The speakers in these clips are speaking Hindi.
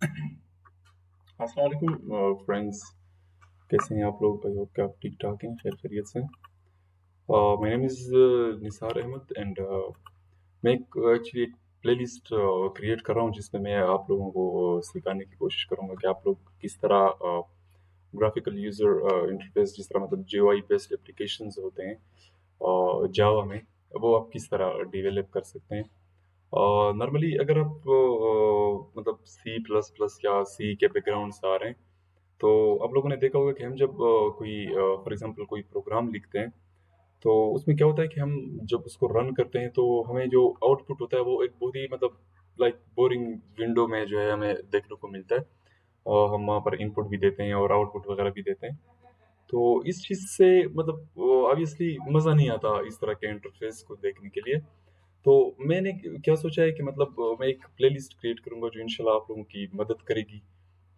अस्सलाम वालेकुम फ्रेंड्स। कैसे हैं आप लोग? आई होप कि आप ठीक ठाक हैं, खैर खैरियत से। My name is Nisar Ahmed and मैं एक्चुअली एक प्लेलिस्ट क्रिएट कर रहा हूँ जिसमें मैं आप लोगों को सिखाने की कोशिश करूँगा कि आप लोग किस तरह ग्राफिकल यूज़र इंटरफेस, जिस तरह मतलब GUI बेस्ड एप्लीकेशंस होते हैं जावा में, वो आप किस तरह डेवलप कर सकते हैं। नॉर्मली अगर आप मतलब C++ या सी के बैकग्राउंड से आ रहे हैं, तो आप लोगों ने देखा होगा कि हम जब कोई फॉर एग्जांपल कोई प्रोग्राम लिखते हैं, तो उसमें क्या होता है कि हम जब उसको रन करते हैं तो हमें जो आउटपुट होता है वो एक बहुत ही मतलब लाइक बोरिंग विंडो में जो है हमें देखने को मिलता है। और हम वहाँ पर इनपुट भी देते हैं और आउटपुट वगैरह भी देते हैं। तो इस चीज़ से मतलब ऑब्वियसली मज़ा नहीं आता इस तरह के इंटरफेस को देखने के लिए। तो मैंने क्या सोचा है कि मतलब मैं एक प्लेलिस्ट क्रिएट करूँगा जो इंशाल्लाह आप लोगों की मदद करेगी।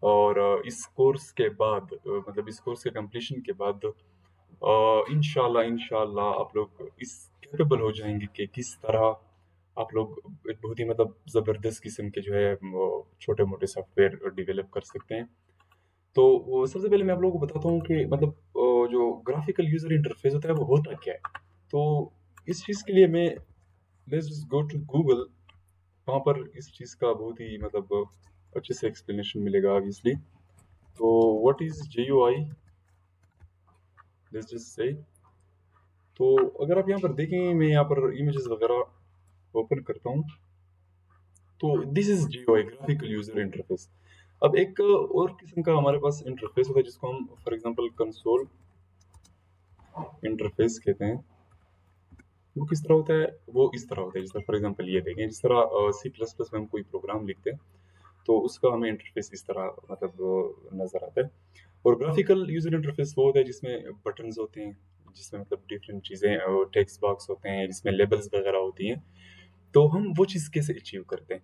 और इस कोर्स के बाद मतलब इस कोर्स के कंप्लीशन के बाद इंशाल्लाह इंशाल्लाह आप लोग इस कैपेबल हो जाएंगे कि किस तरह आप लोग एक बहुत ही मतलब ज़बरदस्त किस्म के जो है वो छोटे मोटे सॉफ्टवेयर डेवलप कर सकते हैं। तो वो सबसे पहले मैं आप लोगों को बताता हूँ कि मतलब जो ग्राफिकल यूजर इंटरफेस होता है वो होता क्या है। तो इस चीज़ के लिए मैं लेट्स गो टू गूगल। वहाँ पर इस चीज़ का बहुत ही मतलब अच्छे से एक्सप्लेनेशन मिलेगा ऑब्वियसली। तो what is GUI, let's just say. तो अगर आप यहाँ पर देखें, मैं यहाँ पर इमेजेस वगैरह ओपन करता हूँ, तो this is GUI, graphical user interface. अब एक और किस्म का हमारे पास इंटरफेस होता है जिसको हम फॉर एग्जांपल कंसोल इंटरफेस कहते हैं। वो किस तरह होता है? वो इस तरह होता है, जिस तरह फॉर एग्जांपल ये देखें, जिस तरह C++ में हम कोई प्रोग्राम लिखते हैं तो उसका हमें इंटरफेस इस तरह मतलब नजर आता है। और ग्राफिकल यूजर इंटरफेस वो होता है जिसमें बटन्स होते हैं, जिसमें मतलब डिफरेंट चीज़ें, टेक्स्ट बॉक्स होते हैं, जिसमें लेबल्स वगैरह होती हैं। तो हम वो चीज़ कैसे अचीव करते हैं?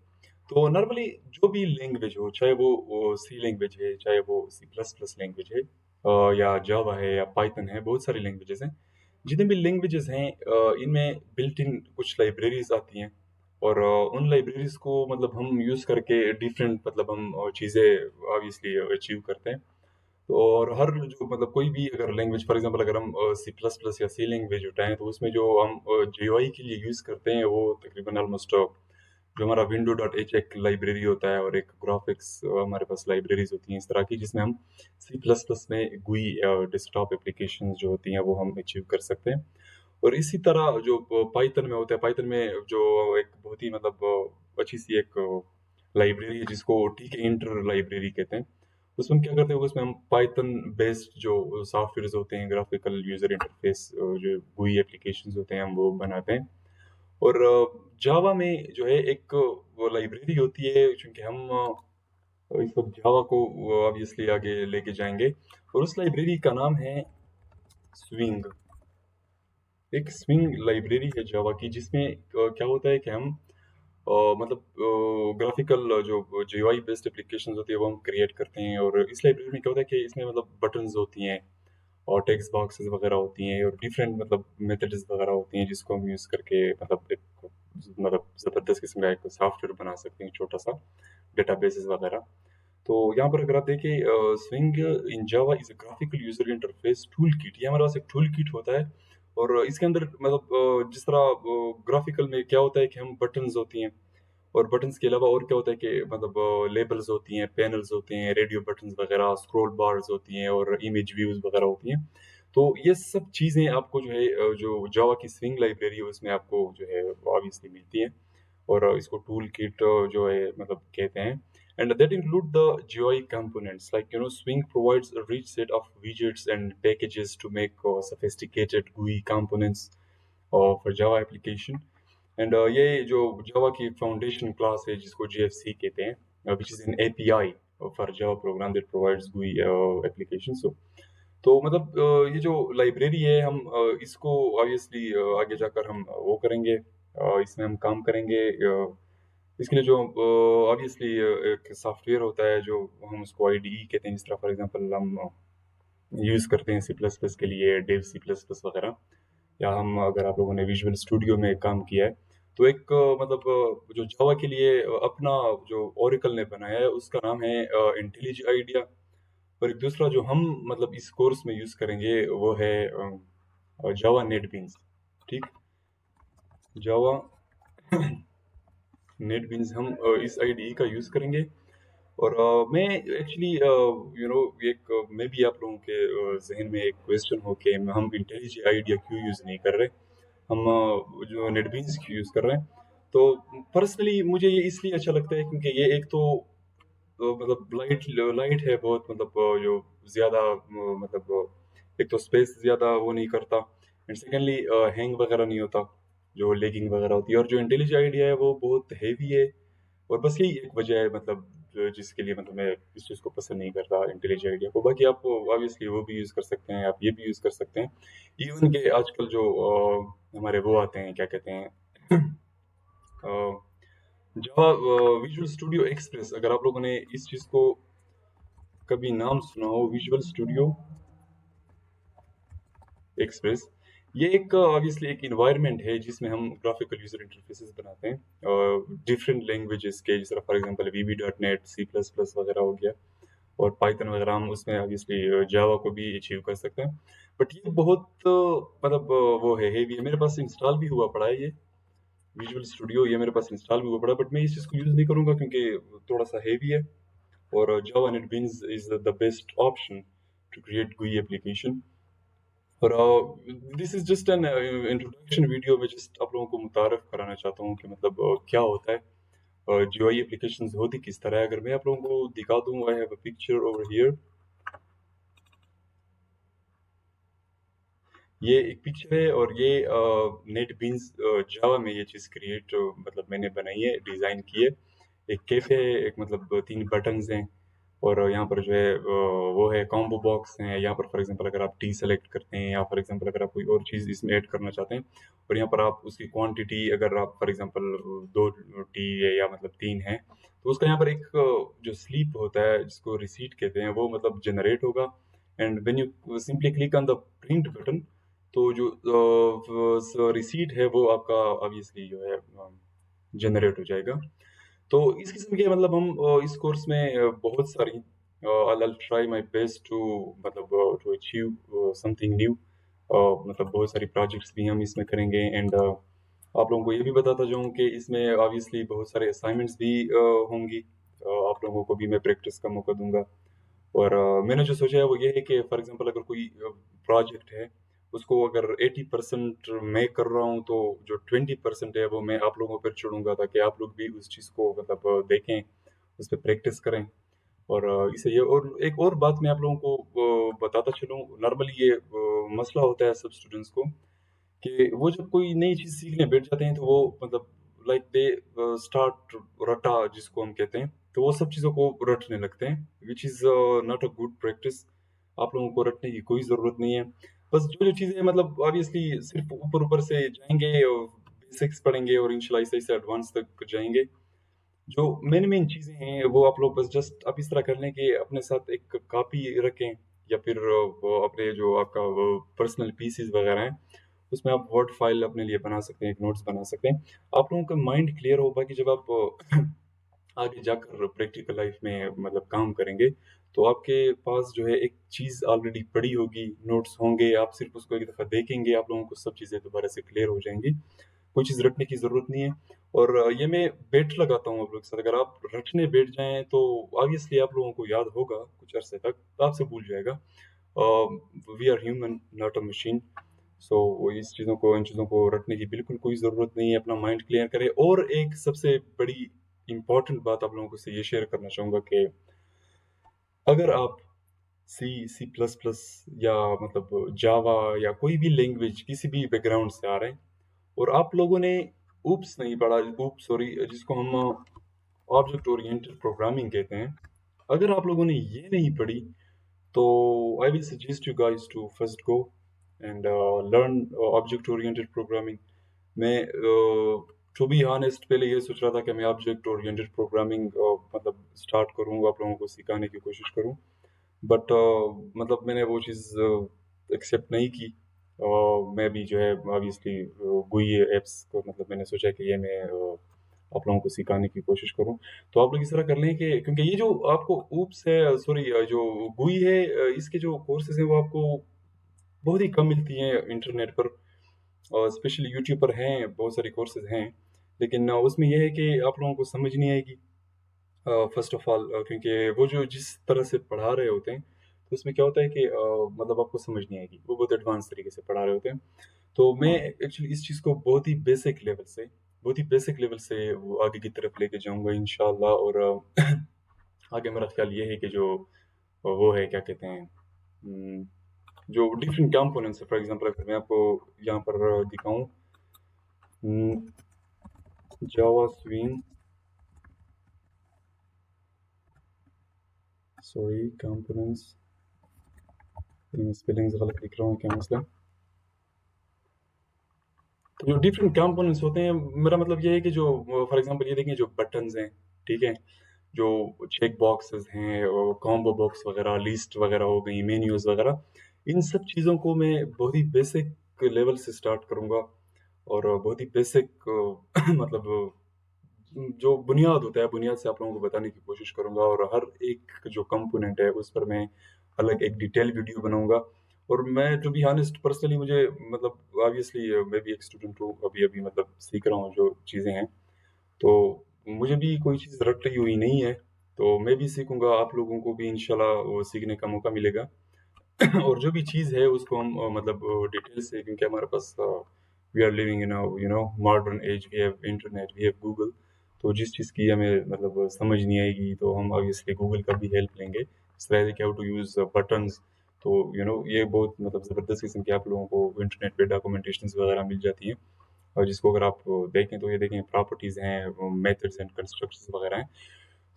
तो नॉर्मली जो भी लैंग्वेज हो, चाहे वो सी लैंग्वेज है, चाहे वो C++ लैंग्वेज है, या जावा है या पाइथन है, बहुत सारी लैंग्वेजेस हैं। जितने भी लैंग्वेजेस हैं इनमें बिल्ट इन कुछ लाइब्रेरीज आती हैं। और उन लाइब्रेरीज को मतलब हम यूज़ करके डिफरेंट मतलब हम चीज़ें ऑब्वियसली अचीव करते हैं। तो और हर जो मतलब कोई भी अगर लैंग्वेज फॉर एग्जांपल अगर हम C++ या सी लैंग्वेज उठाएं, तो उसमें जो हम GUI के लिए यूज़ करते हैं वो तकरीबन ऑलमोस्ट जो हमारा विंडो डॉट एच एक लाइब्रेरी होता है और एक ग्राफिक्स हमारे पास लाइब्रेरीज होती हैं इस तरह की, जिसमें हम C++ में GUI डेस्कटॉप एप्लीकेशन जो होती हैं वो हम अचीव कर सकते हैं। और इसी तरह जो पाइथन में होता है, पाइथन में जो एक बहुत ही मतलब अच्छी सी एक लाइब्रेरी है जिसको ठीक है इंटर लाइब्रेरी कहते हैं। उसमें हम क्या करते हैं, उसमें हम पाइथन बेस्ड जो सॉफ्टवेयर होते हैं, ग्राफिकल यूजर इंटरफेस जो GUI एप्लीकेशंस होते हैं, हम वो बनाते हैं। और जावा में जो है एक वो लाइब्रेरी होती है, चूंकि हम इस वक्त जावा को ऑब्वियसली आगे लेके जाएंगे, और उस लाइब्रेरी का नाम है स्विंग। एक स्विंग लाइब्रेरी है जावा की, जिसमें क्या होता है कि हम मतलब ग्राफिकल जो GUI बेस्ड एप्लीकेशन होती है वो हम क्रिएट करते हैं। और इस लाइब्रेरी में क्या होता है कि इसमें मतलब बटन्स होती हैं और टेक्स्ट बॉक्सेस वगैरह होती हैं और डिफरेंट मतलब मेथड्स वगैरह होती हैं जिसको हम यूज़ करके मतलब एक मतलब ज़बरदस्त किस्म का एक सॉफ्टवेयर बना सकते हैं, छोटा सा डेटाबेसेस वगैरह। तो यहाँ पर अगर आप देखें, swing in Java is a graphical user interface tool kit. ये हमारे पास एक टूल किट होता है। और इसके अंदर मतलब जिस तरह ग्राफिकल में क्या होता है कि हम बटन्स होती हैं, और बटन्स के अलावा और क्या होता है कि मतलब लेबल्स होती हैं, पैनल्स होते हैं, रेडियो बटन्स वगैरह, स्क्रॉल बार्स होती हैं और इमेज व्यूज वगैरह होती हैं। तो ये सब चीज़ें आपको जो है जो जावा की स्विंग लाइब्रेरी है उसमें आपको जो है ऑब्वियसली मिलती हैं। और इसको टूल किट जो है मतलब कहते हैं। And that include the GUI components, like Swing provides a rich set of widgets and packages to make sophisticated GUI components for Java application. And ये जो जावा की फाउंडेशन क्लास है जिसको JFC कहते हैं, which is an API for Java program that provides GUI application. तो मतलब ये जो लाइब्रेरी है हम इसको ऑब्वियसली आगे जाकर हम वो करेंगे, इसमें हम काम करेंगे। इसके लिए जो ऑब्वियसली एक सॉफ्टवेयर होता है जो हम उसको IDE कहते हैं, जिस तरह फॉर एग्जांपल हम यूज़ करते हैं C++ के लिए डेव C++ वगैरह, या हम अगर आप लोगों ने विजुअल स्टूडियो में काम किया है तो एक जो जावा के लिए अपना जो ओरेकल ने बनाया है उसका नाम है इंटेलिज आइडिया। और एक दूसरा जो हम इस कोर्स में यूज़ करेंगे वो है जावा नेटबीन्स। ठीक, जावा नेटबीन्स हम इस आईडी का यूज़ करेंगे। और मैं एक्चुअली एक मैं भी आप लोगों के जहन में एक क्वेश्चन हो कि हम इंटेलिज आइडिया क्यों यूज़ नहीं कर रहे, हम जो नेटबीन्स क्यों यूज़ कर रहे हैं। तो पर्सनली मुझे ये इसलिए अच्छा लगता है क्योंकि ये एक तो लाइट लाइट है बहुत, जो ज़्यादा एक तो स्पेस ज़्यादा वो नहीं करता, एंड सेकेंडली हैंग वगैरह नहीं होता जो लेगिंग वगैरह होती है। और जो इंटेलिज आइडिया है वो बहुत हैवी है। और बस यही एक वजह है जिसके लिए मैं इस चीज़ को पसंद नहीं करता इंटेलिज आइडिया को। बाकी आप ऑब्वियसली वो भी यूज़ कर सकते हैं, आप ये भी यूज़ कर सकते हैं। इवन के आजकल जो हमारे वो आते हैं, क्या कहते हैं, जावा विजुअल स्टूडियो एक्सप्रेस, अगर आप लोगों ने इस चीज़ को कभी नाम सुना हो, विजुअल स्टूडियो एक्सप्रेस, ये एक ऑब्वियसली एक इन्वायरमेंट है जिसमें हम ग्राफिकल यूजर इंटरफेसेस बनाते हैं डिफरेंट लैंग्वेजेस के, जिस तरह for example VB dot net, C plus plus वगैरह हो गया, और पाइथन वगैरह हम उसमें ऑब्वियसली जावा को भी अचीव कर सकते हैं। बट ये बहुत वो है हेवी है। मेरे पास इंस्टॉल भी हुआ पड़ा है ये विजुअल स्टूडियो, ये मेरे पास इंस्टॉल भी हुआ पड़ा है, बट मैं इस चीज़ को यूज़ नहीं करूँगा क्योंकि थोड़ा सा हेवी है। और Java NetBeans is the best option to create GUI application. और this is just an introduction video में जस्ट आप लोगों को मुतारफ कराना चाहता हूँ कि क्या होता है GUI एप्लीकेशंस होती किस तरह है। अगर मैं आप लोगों को दिखा दूँ, I have a picture over here, ये एक पिक्चर है और ये नेटबीन्स जावा में ये चीज़ क्रिएट मैंने बनाई है, डिज़ाइन की है। एक कैफे है, एक तीन बटन्स हैं, और यहाँ पर जो है वो है कॉम्बो बॉक्स हैं। यहाँ पर फॉर एग्जांपल अगर आप टी सेलेक्ट करते हैं, या फॉर एग्जांपल अगर आप कोई और चीज़ इसमें ऐड करना चाहते हैं, और यहाँ पर आप उसकी क्वांटिटी, अगर आप फॉर एग्जांपल 2 टी है या तीन है, तो उसका यहाँ पर एक जो स्लीप होता है जिसको रिसीट कहते हैं वो जनरेट होगा। And when you simply click on the print button, तो जो रिसीट है वो आपका ऑब्वियसली जो है जनरेट हो जाएगा। तो इस किस्म के हम इस कोर्स में बहुत सारी I'll try my best to to achieve something new। बहुत सारी प्रोजेक्ट्स भी हम इसमें करेंगे। एंड आप लोगों को ये भी बताता जाऊँ कि इसमें ऑब्वियसली बहुत सारे असाइनमेंट्स भी होंगी, आप लोगों को भी मैं प्रैक्टिस का मौका दूंगा। और मैंने जो सोचा है वो ये है कि फॉर एग्जांपल अगर कोई प्रोजेक्ट है, उसको अगर 80% मैं कर रहा हूँ, तो जो 20% है वो मैं आप लोगों पर छोड़ूंगा, ताकि आप लोग भी उस चीज़ को देखें, उस पर प्रैक्टिस करें। और इसे ये और एक और बात मैं आप लोगों को बताता चलूँ, नॉर्मली ये मसला होता है सब स्टूडेंट्स को कि वो जब कोई नई चीज़ सीखने बैठ जाते हैं तो वो लाइक दे स्टार्ट रटा जिसको हम कहते हैं, तो वो सब चीज़ों को रटने लगते हैं, which is not a good practice. आप लोगों को रटने की कोई ज़रूरत नहीं है। बस जो जो चीज़ें ऑब्वियसली सिर्फ ऊपर ऊपर से जाएंगे और बेसिक्स पढ़ेंगे और इंशाल्लाह ऐसे ऐसे एडवांस तक जाएंगे। जो मेन मेन चीज़ें हैं वो आप लोग बस जस्ट आप इस तरह कर लें कि अपने साथ एक कॉपी रखें, या फिर वो अपने जो आपका वो पर्सनल पीसीज वगैरह हैं, उसमें आप वर्ड फाइल अपने लिए बना सकते हैं, एक नोट्स बना सकते हैं। आप लोगों का माइंड क्लियर होगा कि जब आप आगे जाकर प्रैक्टिकल लाइफ में काम करेंगे, तो आपके पास जो है एक चीज़ ऑलरेडी पड़ी होगी, नोट्स होंगे, आप सिर्फ उसको एक दफ़ा देखेंगे, आप लोगों को सब चीज़ें दोबारा से क्लियर हो जाएंगी। कोई चीज़ रटने की ज़रूरत नहीं है। और ये मैं बेट लगाता हूँ आप लोग के साथ, अगर आप रटने बैठ जाएँ तो ऑब्वियसली आप लोगों को याद होगा कुछ अरसे तक, आपसे भूल जाएगा। We are human not a machine. So इस चीज़ों को इन चीज़ों को रटने की बिल्कुल कोई ज़रूरत नहीं है, अपना माइंड क्लियर करें। और एक सबसे बड़ी इम्पोर्टेंट बात आप लोगों को से ये शेयर करना चाहूँगा कि अगर आप सी प्लस प्लस या जावा या कोई भी लैंग्वेज किसी भी बैकग्राउंड से आ रहे हैं, और आप लोगों ने ऊप्स नहीं पढ़ा, ऊप्स सॉरी, जिसको हम ऑब्जेक्ट ओरिएंटेड प्रोग्रामिंग कहते हैं, अगर आप लोगों ने ये नहीं पढ़ी, तो I will suggest you guys to first go and learn object oriented programming. मैं टू बी ऑनेस्ट पहले ये सोच रहा था कि मैं ऑब्जेक्ट ओरिएंटेड प्रोग्रामिंग स्टार्ट करूँ, आप लोगों को सिखाने की कोशिश करूँ, बट मैंने वो चीज़ एक्सेप्ट नहीं की। मैं भी जो है ऑब्वियसली GUI ऐप्स को मतलब मैंने सोचा कि ये मैं आप लोगों को सिखाने की कोशिश करूँ। तो आप लोग इस तरह कर लें कि क्योंकि ये जो आपको ऊप्स है सॉरी जो GUI है इसके जो कोर्सेज़ हैं वो आपको बहुत ही कम मिलती हैं इंटरनेट पर और स्पेशली यूट्यूब पर हैं, बहुत सारे कोर्सेज़ हैं। लेकिन उसमें ये है कि आप लोगों को समझ नहीं आएगी फ़र्स्ट ऑफ़ ऑल क्योंकि वो जो जिस तरह से पढ़ा रहे होते हैं, तो उसमें क्या होता है कि मतलब आपको समझ नहीं आएगी। वो बहुत एडवांस तरीके से पढ़ा रहे होते हैं। तो मैं एक्चुअली इस चीज़ को बहुत ही बेसिक लेवल से वो आगे की तरफ लेके जाऊँगा इंशाअल्लाह और आगे मेरा ख़्याल ये है कि जो वो है क्या कहते हैं जो डिफरेंट कंपोनेंट्स है फॉर एग्ज़ाम्पल अगर मैं आपको यहाँ पर दिखाऊँ उम, जावा स्विंग सॉरी कंपोनेंट्स मैं स्पेलिंग्स गलत लिख रहा हूँ क्या मसला? तो जो डिफरेंट कंपोनेंट्स होते हैं मेरा मतलब ये है कि जो फॉर एग्ज़ाम्पल ये देखें जो बटन्स हैं, ठीक है? जो चेक बॉक्सेस हैं और कॉम्बो बॉक्स वगैरह, लिस्ट वगैरह हो गई, मेन्यूज़ वगैरह, इन सब चीज़ों को मैं बहुत ही बेसिक लेवल से स्टार्ट करूँगा और बहुत ही बेसिक मतलब जो बुनियाद होता है, बुनियाद से आप लोगों को बताने की कोशिश करूँगा और हर एक जो कंपोनेंट है, उस पर मैं अलग एक डिटेल वीडियो बनाऊँगा और मैं टू बी हॉनेस्ट पर्सनली मुझे मतलब ऑब्वियसली मैं भी एक स्टूडेंट हूँ, अभी-अभी मतलब सीख रहा हूँ जो चीज़ें हैं। तो मुझे भी कोई चीज़ रटी हुई नहीं है, तो मैं भी सीखूँगा, आप लोगों को भी इंशाल्लाह वो सीखने का मौका मिलेगा। और जो भी चीज़ है उसको हम मतलब डिटेल से क्योंकि हमारे पास we are living in a modern age, we have internet, we have Google. तो जिस चीज़ की हमें मतलब समझ नहीं आएगी तो हम ऑब्वियसली गूगल का भी हेल्प लेंगे। इस तरह हाउ टू यूज़ बटन्स तो ये बहुत मतलब ज़बरदस्त किस्म के आप लोगों को इंटरनेट पे डॉक्यूमेंटेशंस वगैरह मिल जाती हैं। और जिसको अगर आप देखें तो ये देखें प्रॉपर्टीज़ हैं, मेथड्स एंड कंस्ट्रक्शंस वगैरह हैं।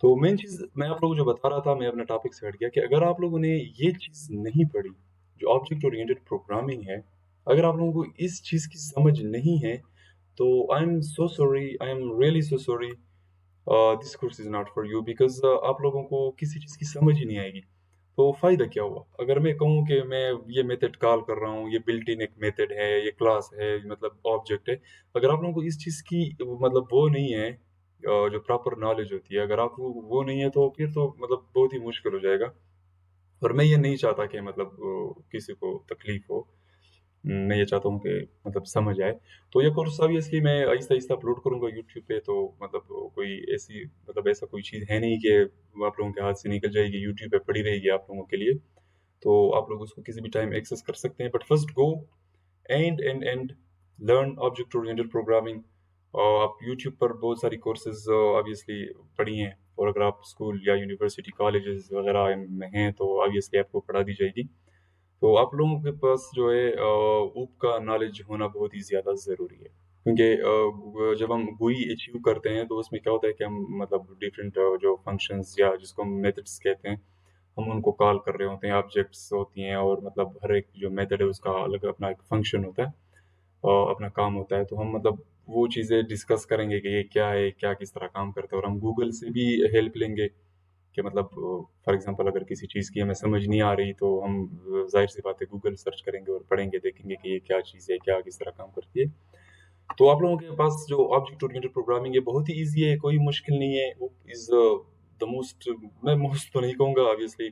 तो मेन चीज़ मैं आप लोगों को जो बता रहा था, मैं अपने टॉपिक से हट गया कि अगर आप लोगों ने ये चीज़ नहीं पढ़ी, जो ऑब्जेक्ट ओरिएंटेड प्रोग्रामिंग है, अगर आप लोगों को इस चीज़ की समझ नहीं है, तो I am so sorry, I am really so sorry this course is not for you because आप लोगों को किसी चीज़ की समझ ही नहीं आएगी। तो फ़ायदा क्या हुआ? अगर मैं कहूँ कि मैं ये मेथड कॉल कर रहा हूँ, ये बिल्ट इन एक मेथड है, ये क्लास है, मतलब ऑब्जेक्ट है। अगर आप लोगों को इस चीज़ की मतलब वो नहीं है जो प्रॉपर नॉलेज होती है, अगर आपको वो नहीं है तो फिर तो मतलब बहुत ही मुश्किल हो जाएगा। और मैं ये नहीं चाहता कि मतलब किसी को तकलीफ़ हो। मैं ये चाहता हूँ कि मतलब समझ आए। तो ये कोर्स ऑब्वियसली मैं आहिस्ता-आहिस्ता अपलोड करूँगा यूट्यूब पे तो मतलब कोई ऐसी मतलब ऐसा कोई चीज़ है नहीं कि आप लोगों के हाथ से निकल जाएगी, यूट्यूब पे पड़ी रहेगी आप लोगों के लिए। तो आप लोग उसको किसी भी टाइम एक्सेस कर सकते हैं। But first go and learn object oriented programming और आप यूट्यूब पर बहुत सारी कोर्सेज़ ऑब्वियसली पढ़ी हैं और अगर आप स्कूल या यूनिवर्सिटी, कॉलेजेस वगैरह में हैं तो ऑब्वियसली आपको पढ़ा दी जाएगी। तो आप लोगों के पास जो है ऊप का नॉलेज होना बहुत ही ज़्यादा ज़रूरी है। क्योंकि जब हम GUI अचीव करते हैं तो उसमें क्या होता है कि हम मतलब डिफरेंट जो फंक्शंस या जिसको हम मेथड्स कहते हैं, हम उनको कॉल कर रहे होते हैं, ऑब्जेक्ट्स होती हैं और मतलब हर एक जो मेथड है उसका अलग अपना एक फंक्शन होता है अपना काम होता है। तो हम मतलब वो चीज़ें डिस्कस करेंगे कि ये क्या है, क्या किस तरह काम करता है और हम गूगल से भी हेल्प लेंगे कि मतलब फॉर एग्ज़ाम्पल अगर किसी चीज़ की हमें समझ नहीं आ रही तो हम ज़ाहिर-सी बात है गूगल सर्च करेंगे और पढ़ेंगे, देखेंगे कि ये क्या चीज़ है, क्या किस तरह काम करती है। तो आप लोगों के पास जो ऑब्जेक्ट ओरिएंटेड प्रोग्रामिंग है बहुत ही ईज़ी है, कोई मुश्किल नहीं है। वो इज़ द मोस्ट मैं मोस्ट तो नहीं कहूँगा ऑब्वियसली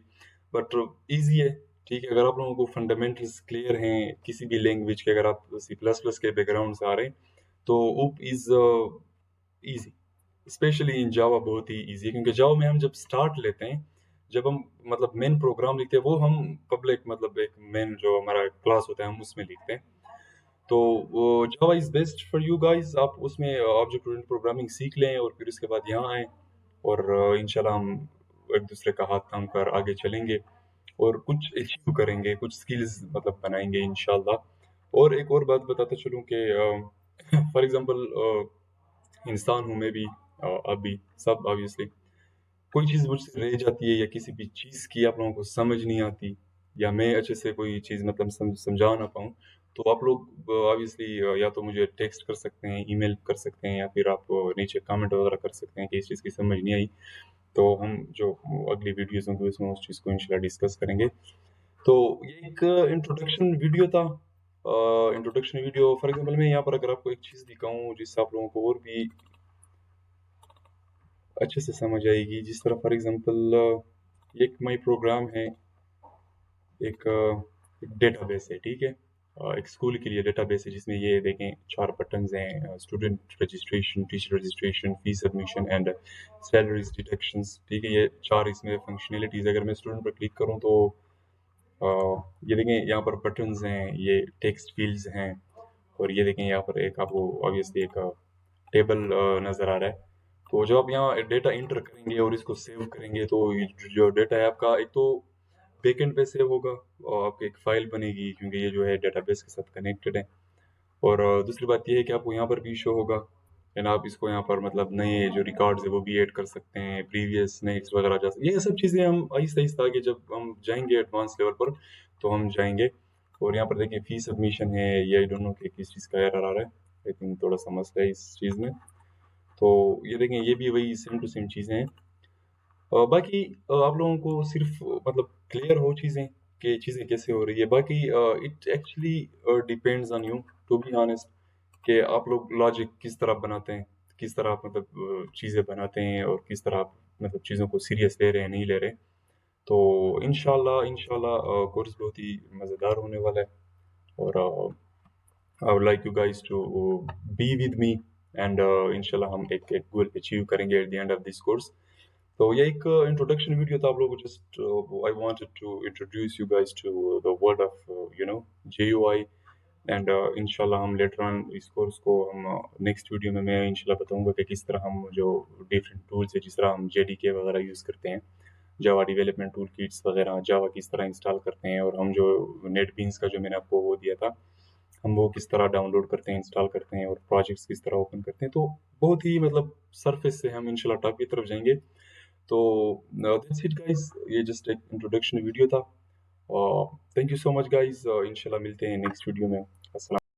बट ईज़ी है, ठीक है? अगर आप लोगों को फंडामेंटल्स क्लियर हैं, किसी भी लैंग्वेज के अगर आप सी प्लस प्लस के बैकग्राउंड से आ रहे हैं, तो ऊप इज़ ईज़ी। स्पेशली इन जावा बहुत ही ईज़ी है क्योंकि जावा में हम जब स्टार्ट लेते हैं, जब हम मतलब मेन प्रोग्राम लिखते हैं, वो हम पब्लिक मतलब एक मेन जो हमारा क्लास होता है, हम उसमें लिखते हैं। तो वो जावा is best for you guys आप उसमें ऑब्जेक्ट ओरिएंटेड प्रोग्रामिंग सीख लें और फिर उसके बाद यहाँ आएँ और इंशाल्लाह हम एक-दूसरे का हाथ थाम कर आगे चलेंगे और कुछ अचीव करेंगे, कुछ स्किल्स मतलब बनाएँगे इंशाल्लाह। और एक और बात बताता चलूँ कि फॉर एग्ज़ाम्पल इंसान हूँ मैं भी आप भी, सब ऑब्वियसली। कोई चीज़ मुझसे रह जाती है या किसी भी चीज़ की आप लोगों को समझ नहीं आती या मैं अच्छे से कोई चीज़ मतलब समझा ना पाऊँ, तो आप लोग ऑब्वियसली या तो मुझे टेक्स्ट कर सकते हैं, ईमेल कर सकते हैं या फिर आप नीचे कमेंट वगैरह कर सकते हैं कि इस चीज़ की समझ नहीं आई। तो हम जो अगली वीडियोज़ होंगी उसमें उस चीज़ को इंशाल्लाह डिस्कस करेंगे। तो ये एक इंट्रोडक्शन वीडियो था इंट्रोडक्शन वीडियो फॉर एग्जांपल मैं यहाँ पर अगर आपको एक चीज़ दिखाऊँ जिससे आप लोगों को और भी अच्छे से समझ आएगी, जिस तरह फॉर एग्जांपल एक माई प्रोग्राम है, एक डेटाबेस है, ठीक है। एक स्कूल के लिए डेटाबेस है जिसमें ये देखें 4 बटन्स हैं, student registration, teacher registration, fee submission and salaries deductions, ठीक है। ये 4 इसमें फंक्शनैलिटीज़। अगर मैं स्टूडेंट पर क्लिक करूँ तो अ, ये देखें यहाँ पर बटन्स हैं, ये टेक्स्ट फील्ड्स हैं, और ये देखें यहाँ पर एक आपको ऑब्वियसली एक टेबल नज़र आ रहा है। तो जब आप यहाँ डेटा इंटर करेंगे और इसको सेव करेंगे तो ये जो डेटा है आपका एक तो बैकएंड पे सेव होगा और आपकी एक फाइल बनेगी क्योंकि ये जो है डेटाबेस के साथ कनेक्टेड है। और दूसरी बात ये है कि आपको यहाँ पर भी शो होगा एंड आप इसको यहाँ पर मतलब नए जो रिकॉर्ड्स है वो भी ऐड कर सकते हैं, प्रीवियस नेक्स्ट वगैरह जा सकते, ये सब चीज़ें हम आहिस्ता आहिस्ता आगे जब हम जाएंगे एडवांस लेवल पर तो हम जाएंगे। और यहाँ पर देखिए फी सबमिशन है, ये आई डोंट नो कि किस चीज़ का एरर आ रहा है, आई थिंक थोड़ा सा मसला है इस चीज़ में। तो ये देखें ये भी वही सेम टू सेम चीज़ें हैं। बाकी आप लोगों को सिर्फ मतलब क्लियर हो चीज़ें कि चीज़ें कैसे हो रही है। बाकी it actually depends on you to be honest कि आप लोग लॉजिक किस तरह बनाते हैं, किस तरह आप मतलब चीज़ें बनाते हैं और किस तरह आप मतलब चीज़ों को सीरियस ले रहे हैं नहीं ले रहे। तो इंशाल्लाह इंशाल्लाह कोर्स बहुत ही मज़ेदार होने वाला है। और I would like you guys to be with me and इंशाल्लाह हम एक गोल अचीव करेंगे at the end of this course. तो ये एक इंट्रोडक्शन वीडियो था आप लोगों को, just I wanted to introduce you guys to the world of you know GUI. And इंशाल्लाह हम लेटर ऑन इस कोर्स को हम नेक्स्ट वीडियो में मैं इंशाल्लाह बताऊंगा कि किस तरह हम जो डिफरेंट टूल्स है, जिस तरह हम जेडीके वगैरह यूज़ करते हैं, जावा डेवलपमेंट टूल किट्स वगैरह, जावा किस तरह इंस्टॉल करते हैं, और हम जो नेटबीन्स का जो मैंने आपको वो दिया था हम वो किस तरह डाउनलोड करते हैं, इंस्टॉल करते हैं, और प्रोजेक्ट्स किस तरह ओपन करते हैं। तो बहुत ही मतलब सरफेस से हम इंशाल्लाह टॉप की तरफ जाएंगे। तो दैट्स इट गाइस, ये जस्ट एक इंट्रोडक्शन वीडियो था। Thank you so much guys, इंशाल्लाह मिलते हैं नेक्स्ट वीडियो में। अस्सलाम